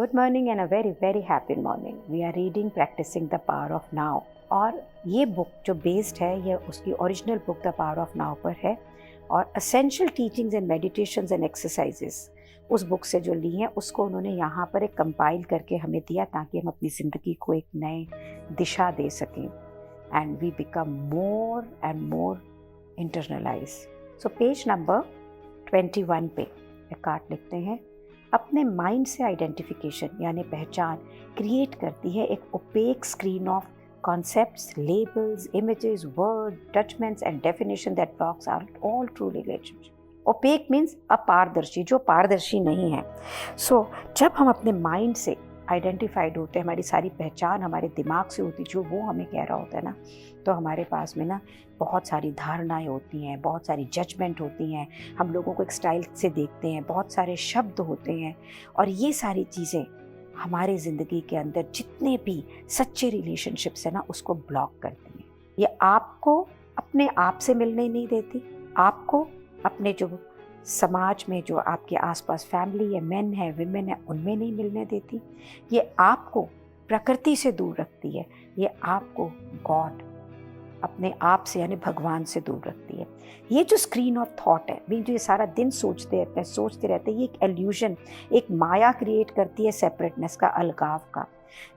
Good morning and a very very happy morning. We are reading Practicing the Power of Now. और ये book जो based है ये उसकी original book the power of now पर है और essential teachings and meditations and exercises उस बुक से जो ली हैं उसको उन्होंने यहाँ पर एक कंपाइल करके हमें दिया ताकि हम अपनी ज़िंदगी को एक नए दिशा दे सकें and we become more and more internalise. So page number 21 पे एकार्ट लिखते हैं, अपने माइंड से आइडेंटिफिकेशन यानी पहचान क्रिएट करती है एक opaque screen of concepts, labels, images, words, judgments and definition that blocks out all true relationship. Opaque means अपारदर्शी, जो पारदर्शी नहीं है. So जब हम अपने माइंड से आइडेंटिफाइड होते हैं, हमारी सारी पहचान हमारे दिमाग से होती है, जो वो हमें कह रहा होता है ना, तो हमारे पास में ना बहुत सारी धारणाएं होती हैं, बहुत सारी जजमेंट होती हैं, हम लोगों को एक स्टाइल से देखते हैं, बहुत सारे शब्द होते हैं और ये सारी चीज़ें हमारे ज़िंदगी के अंदर जितने भी सच्चे रिलेशनशिप्स हैं ना उसको ब्लॉक करती हैं. ये आपको अपने आप से मिलने नहीं देती, आपको अपने जो समाज में जो आपके आसपास फैमिली है, मेन है, विमेन है, उनमें नहीं मिलने देती. ये आपको प्रकृति से दूर रखती है, ये आपको गॉड अपने आप से यानी भगवान से दूर रखती है. ये जो स्क्रीन ऑफ थॉट है, भी जो ये सारा दिन सोचते रहते हैं, ये एक एल्यूजन, एक माया क्रिएट करती है सेपरेटनेस का, अलगाव का.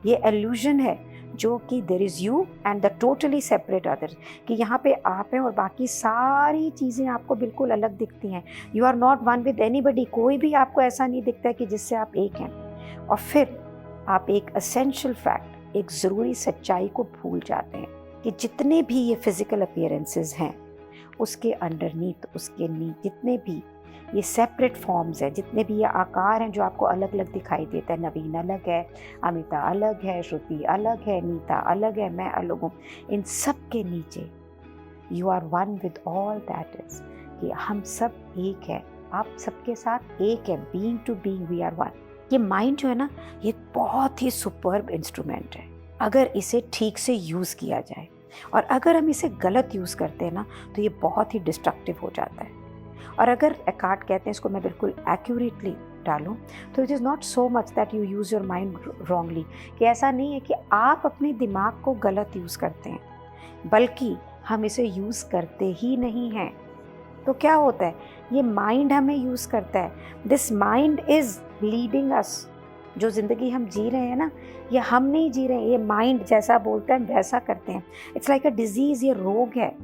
ये एल्यूजन है जो कि there is you and the totally separate other, कि यहाँ पे आप हैं और बाकी सारी चीज़ें आपको बिल्कुल अलग दिखती हैं. You are not one with anybody, कोई भी आपको ऐसा नहीं दिखता है कि जिससे आप एक हैं. और फिर आप एक असेंशियल फैक्ट, एक ज़रूरी सच्चाई को भूल जाते हैं कि जितने भी ये फिज़िकल अपीयरेंसेस हैं उसके अंडरनीथ, उसके जितने भी ये सेपरेट फॉर्म्स हैं, जितने भी ये आकार हैं जो आपको अलग अलग दिखाई देता है, नवीन अलग है, अमिता अलग है, श्रुति अलग है, नीता अलग है, मैं अलग हूँ, इन सब के नीचे you are one with all that is, कि हम सब एक हैं, आप सबके साथ एक है, being to being we are one. ये माइंड जो है ना, ये बहुत ही सुपर्ब इंस्ट्रूमेंट है अगर इसे ठीक से यूज़ किया जाए, और अगर हम इसे गलत यूज़ करते हैं ना तो ये बहुत ही डिस्ट्रक्टिव हो जाता है. और अगर एकार्ट कहते हैं, इसको मैं बिल्कुल एक्यूरेटली डालूं, तो it is not so much that you use your mind wrongly, कि ऐसा नहीं है कि आप अपने दिमाग को गलत यूज़ करते हैं, बल्कि हम इसे यूज़ करते ही नहीं हैं. तो क्या होता है, ये माइंड हमें यूज़ करता है. This mind is leading us. जो ज़िंदगी हम जी रहे हैं ना, ये हम नहीं जी रहे हैं, ये माइंड जैसा बोलता है वैसा करते हैं. इट्स लाइक अ डिजीज़, ये रोग है.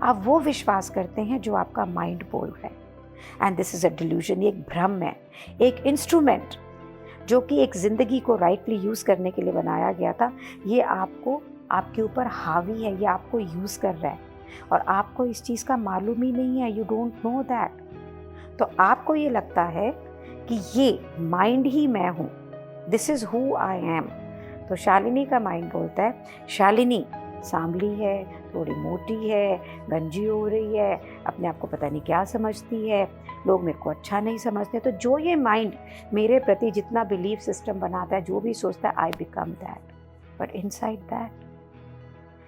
आप वो विश्वास करते हैं जो आपका माइंड बोल रहा है. And this is a delusion, ये एक भ्रम है, एक इंस्ट्रूमेंट जो कि एक ज़िंदगी को राइटली यूज़ करने के लिए बनाया गया था. ये आपको, आपके ऊपर हावी है, ये आपको यूज़ कर रहा है और आपको इस चीज़ का मालूम ही नहीं है. You don't know that. तो आपको ये लगता है कि ये माइंड ही मैं हूँ, this is who I am. तो शालिनी का माइंड बोलता है, शालिनी सांवली है, थोड़ी मोटी है, गंजी हो रही है, अपने आप को पता नहीं क्या समझती है, लोग मेरे को अच्छा नहीं समझते. तो जो ये माइंड मेरे प्रति जितना बिलीफ सिस्टम बनाता है, जो भी सोचता है, I become that. But inside that,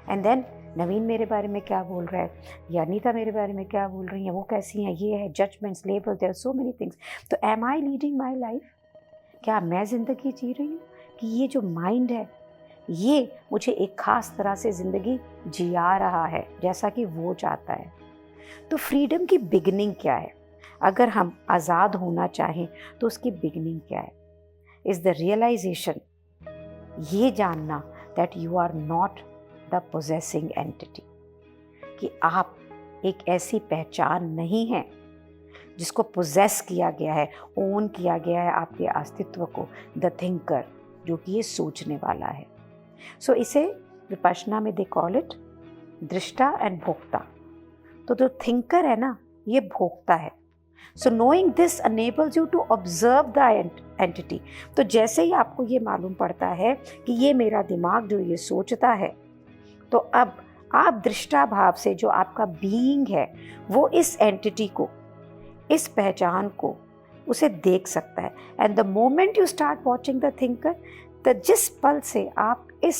and then Naveen मेरे बारे में क्या बोल रहा है, या अनीता मेरे बारे में क्या बोल रही हैं, वो कैसी हैं, ये है judgements, label, there are so many things. तो am I leading my life? क्या मैं ज़िंदगी जी रही हूँ कि ये जो माइंड है ये मुझे एक ख़ास तरह से ज़िंदगी जिया रहा है जैसा कि वो चाहता है? तो फ्रीडम की बिगनिंग क्या है? अगर हम आज़ाद होना चाहें तो उसकी बिगनिंग क्या है? इज़ द रियलाइजेशन, ये जानना that you are not the possessing entity, कि आप एक ऐसी पहचान नहीं है जिसको पोजेस किया गया है, ओन किया गया है आपके अस्तित्व को, द थिंकर, जो कि ये सोचने वाला है. सो इसे विपश्यना में दे कॉल इट दृष्टा एंड भोक्ता. तो जो थिंकर है ना, ये भोक्ता है. So knowing this enables you to observe the entity. तो जैसे ही आपको ये मालूम पड़ता है कि ये मेरा दिमाग जो ये सोचता है, तो अब आप दृष्टा भाव से जो आपका बीइंग है वो इस एंटिटी को, इस पहचान को, उसे देख सकता है. And the moment you start watching the thinker, तो जिस पल से आप इस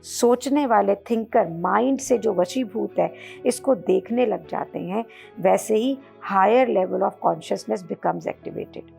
सोचने वाले थिंकर माइंड से जो वशीभूत है इसको देखने लग जाते हैं, वैसे ही higher level of consciousness becomes activated.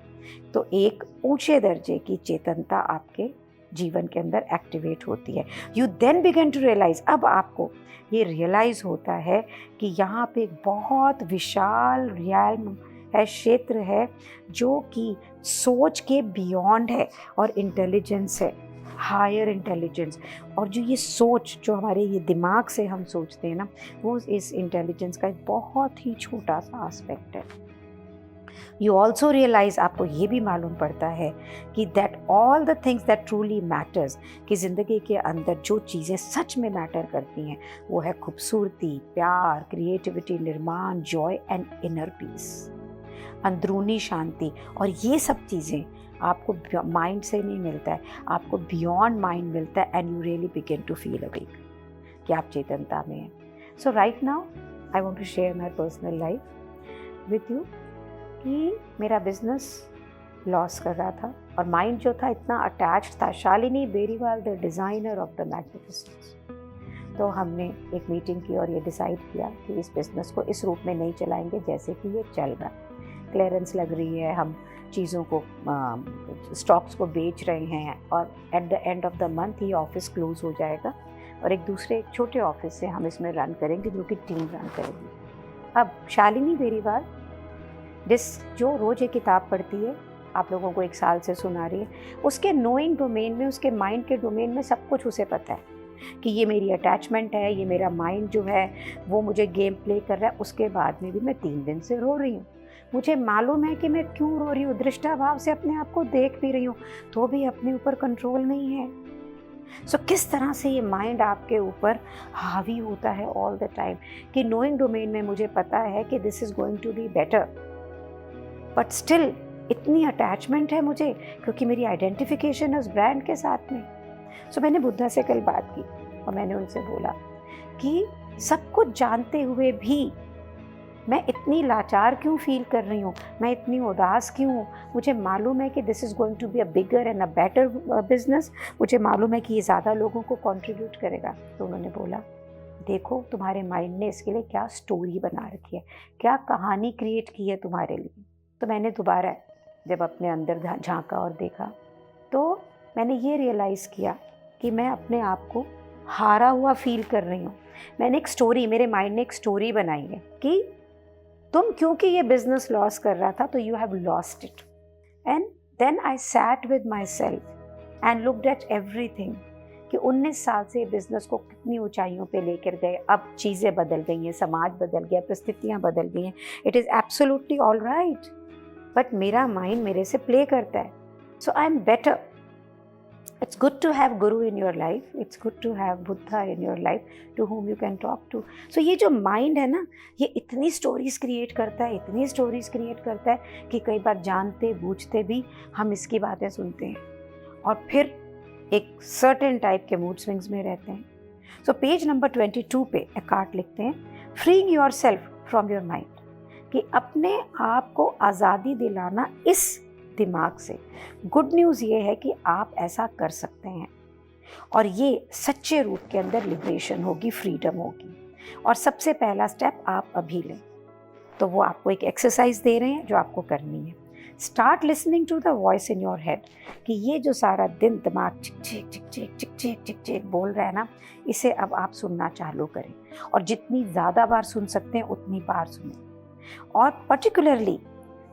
तो एक ऊंचे दर्जे की चेतनता आपके जीवन के अंदर एक्टिवेट होती है। You then begin to realise, अब आपको ये रियलाइज होता है कि यहाँ पे एक बहुत विशाल रियल्म है, क्षेत्र है जो कि सोच के बियॉन्ड है और इंटेलिजेंस है, हायर इंटेलिजेंस। और जो ये सोच जो हमारे ये दिमाग से हम सोचते हैं ना, वो इस इंटेलिजेंस का एक बहुत ही छोटा सा एस्पेक्ट है। यू ऑल्सो रियलाइज, आपको ये भी मालूम पड़ता है कि that all the things that truly matters, कि ज़िंदगी के अंदर जो चीज़ें सच में मैटर करती हैं वो है खूबसूरती, प्यार, क्रिएटिविटी, निर्माण, जॉय एंड इनर पीस, अंदरूनी शांति। और ये सब चीज़ें आपको माइंड से नहीं मिलता है, आपको बियॉन्ड माइंड मिलता है, and you really begin to feel awake कि आप चेतनता में हैं। So right now I want to share my personal life with you कि मेरा बिजनेस लॉस कर रहा था और माइंड जो था इतना अटैच्ड था। Shalini Beriwal, the designer of the magnificence. तो हमने एक मीटिंग की और ये डिसाइड किया कि इस बिज़नेस को इस रूप में नहीं चलाएंगे जैसे कि ये चल रहा है। क्लियरेंस लग रही है, हम चीज़ों को स्टॉक्स को बेच रहे हैं और at the end of the month ये ऑफिस क्लोज हो जाएगा और एक दूसरे एक छोटे ऑफिस से हम इसमें रन करेंगे जो कि टीम रन करेगी। अब शालिनी बेरीवाल जो रोज़ एक किताब पढ़ती है, आप लोगों को 1 साल से सुना रही है, उसके नोइंग डोमेन में, उसके माइंड के डोमेन में सब कुछ उसे पता है कि ये मेरी अटैचमेंट है, ये मेरा माइंड जो है वो मुझे गेम प्ले कर रहा है। उसके बाद में भी मैं 3 दिन से रो रही हूँ, मुझे मालूम है कि मैं क्यों रो रही हूँ, दृष्टाभाव से अपने आप को देख भी रही हूँ, तो भी अपने ऊपर कंट्रोल नहीं है। सो किस तरह से ये माइंड आपके ऊपर हावी होता है ऑल द टाइम कि नोइंग डोमेन में मुझे पता है कि this is going to be better, but still इतनी अटैचमेंट है मुझे क्योंकि मेरी आइडेंटिफिकेशन है उस ब्रांड के साथ में। सो मैंने बुद्धा से कल बात की और मैंने उनसे बोला कि सब कुछ जानते हुए भी मैं इतनी लाचार क्यों फील कर रही हूँ, मैं इतनी उदास क्यों हूँ। मुझे मालूम है कि this is going to be a bigger and a better business, मुझे मालूम है कि ये ज़्यादा लोगों को कंट्रीब्यूट करेगा। तो उन्होंने बोला, देखो तुम्हारे माइंड ने इसके लिए क्या स्टोरी बना रखी है, क्या कहानी क्रिएट की है तुम्हारे लिए। तो मैंने दोबारा जब अपने अंदर झांका और देखा तो मैंने ये रियलाइज़ किया कि मैं अपने आप को हारा हुआ फील कर रही हूँ। मैंने एक स्टोरी, मेरे माइंड ने एक स्टोरी बनाई है कि तुम क्योंकि ये बिजनेस लॉस कर रहा था तो you have lost it. And then I sat with myself and looked at everything कि 19 साल से ये बिज़नेस को कितनी ऊंचाइयों पे लेकर गए। अब चीज़ें बदल गई हैं, समाज बदल गया, परिस्थितियाँ बदल गई हैं, it is absolutely all right, but मेरा माइंड मेरे से प्ले करता है। So I am better. It's good to have guru in your life. It's good to have Buddha in your life to whom you can talk to. So ये जो mind है ना, ये इतनी stories create करता है, इतनी stories create करता है कि कई बार जानते बूझते भी हम इसकी बातें सुनते हैं और फिर एक certain type के mood swings में रहते हैं। So पेज नंबर 22 पे एकार्ट लिखते हैं, freeing yourself from your mind, कि अपने आप को आज़ादी दिलाना इस दिमाग से। गुड न्यूज़ ये है कि आप ऐसा कर सकते हैं और ये सच्चे रूप के अंदर लिबरेशन होगी, फ्रीडम होगी। और सबसे पहला स्टेप आप अभी लें। तो वो आपको एक एक्सरसाइज दे रहे हैं जो आपको करनी है। Start listening to the voice in your head, कि ये जो सारा दिन दिमाग चिक चिक चिक चिक चिक चिक चिक चिक बोल रहा है ना, इसे अब आप सुनना चालू करें और जितनी ज़्यादा बार सुन सकते हैं उतनी बार सुनें और पर्टिकुलरली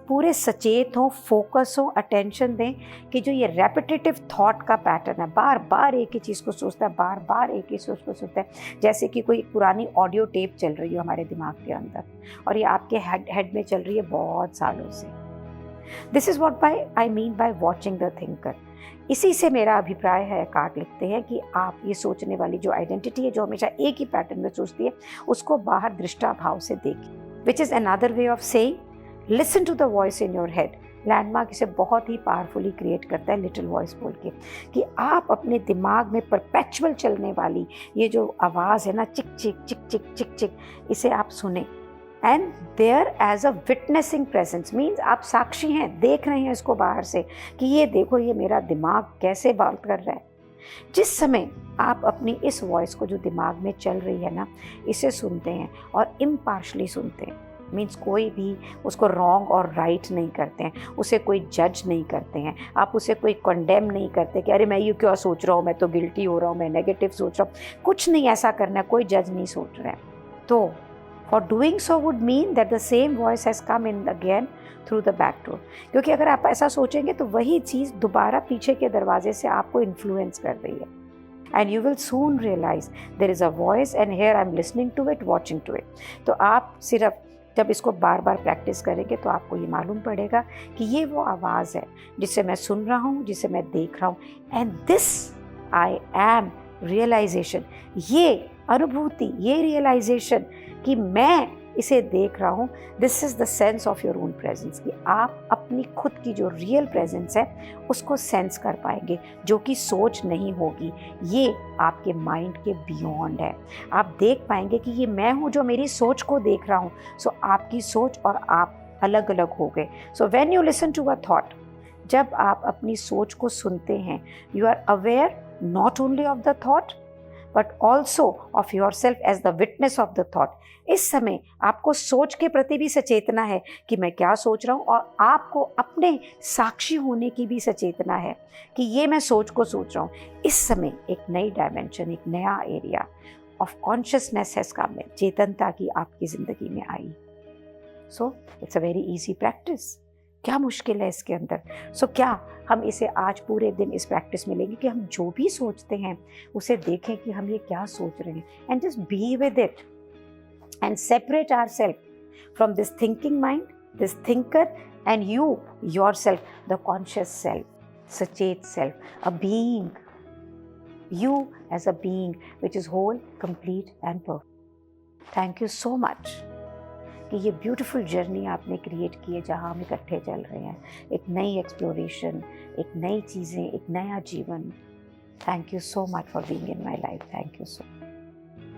पूरे सचेत हों, फोकस हो, अटेंशन दें कि जो ये रेपिटेटिव थॉट का पैटर्न है, बार बार एक ही चीज़ को सोचता है, बार बार एक ही सोच को सोचता है, जैसे कि कोई पुरानी ऑडियो टेप चल रही हो हमारे दिमाग के अंदर और ये आपके हेड में चल रही है बहुत सालों से। This is what I mean by watching the thinker. इसी से मेरा अभिप्राय है, कार्ड लिखते हैं, कि आप ये सोचने वाली जो आइडेंटिटी है जो हमेशा एक ही पैटर्न में सोचती है, उसको बाहर दृष्टाभाव से देखें, which is another way of saying listen to the voice in your head. Landmark इसे बहुत ही पावरफुली क्रिएट करता है लिटिल वॉइस बोल के, कि आप अपने दिमाग में परपेचुअल चलने वाली ये जो आवाज़ है ना, चिक चिक चिक चिक चिक चिक, इसे आप सुने and there as a witnessing presence, means आप साक्षी हैं, देख रहे हैं इसको बाहर से कि ये देखो ये मेरा दिमाग कैसे बात कर रहा है। जिस समय आप अपनी इस वॉइस को जो दिमाग में चल रही है ना, इसे सुनते हैं और इम्पार्शली सुनते हैं, मीन्स कोई भी उसको रॉन्ग और राइट नहीं करते हैं, उसे कोई जज नहीं करते हैं, आप उसे कोई कंडेम नहीं करते कि अरे मैं ये क्या सोच रहा हूँ, मैं तो गिल्टी हो रहा हूँ, मैं नेगेटिव सोच रहा हूँ। कुछ नहीं ऐसा करना है, कोई जज नहीं सोच रहा है। तो for doing so would mean that the same voice has come in again through the back door, क्योंकि अगर आप ऐसा सोचेंगे तो वही चीज़ दोबारा पीछे के दरवाजे से आपको इन्फ्लुएंस कर रही है। And you will soon realize there is a voice and here I'm listening to it, watching to it. तो आप सिर्फ जब इसको बार बार प्रैक्टिस करेंगे तो आपको ये मालूम पड़ेगा कि ये वो आवाज़ है जिसे मैं सुन रहा हूँ, जिसे मैं देख रहा हूँ। And this I am realisation, ये अनुभूति, ये रियलाइजेशन कि मैं इसे देख रहा हूँ, this is the sense of your own presence, कि आप अपनी खुद की जो रियल प्रेजेंस है उसको सेंस कर पाएंगे, जो कि सोच नहीं होगी, ये आपके माइंड के बियॉन्ड है। आप देख पाएंगे कि ये मैं हूँ जो मेरी सोच को देख रहा हूँ। सो आपकी सोच और आप अलग अलग हो गए। So when you listen to a thought, जब आप अपनी सोच को सुनते हैं, you are aware not only of the thought but also of yourself as the witness of the thought. इस समय आपको सोच के प्रति भी सचेतना है कि मैं क्या सोच रहा हूँ, और आपको अपने साक्षी होने की भी सचेतना है कि ये मैं सोच को सोच रहा हूँ। इस समय एक नई डायमेंशन, एक नया area of consciousness has come in, चेतनता की आपकी ज़िंदगी में आई। So it's a very easy practice. क्या मुश्किल है इसके अंदर? सो क्या हम इसे आज पूरे दिन इस प्रैक्टिस में लेंगे कि हम जो भी सोचते हैं उसे देखें कि हम ये क्या सोच रहे हैं, and just be with it and separate ourselves from this thinking mind, this thinker, and you yourself, the conscious self, सचेत self, a being, you as a being which is whole, complete and perfect. Thank you so much कि ये beautiful journey आपने create की है जहाँ हम इकट्ठे चल रहे हैं, एक नई एक्सप्लोरेशन, एक नई चीज़ें, एक नया जीवन। Thank you so much for being in my life. Thank you so much.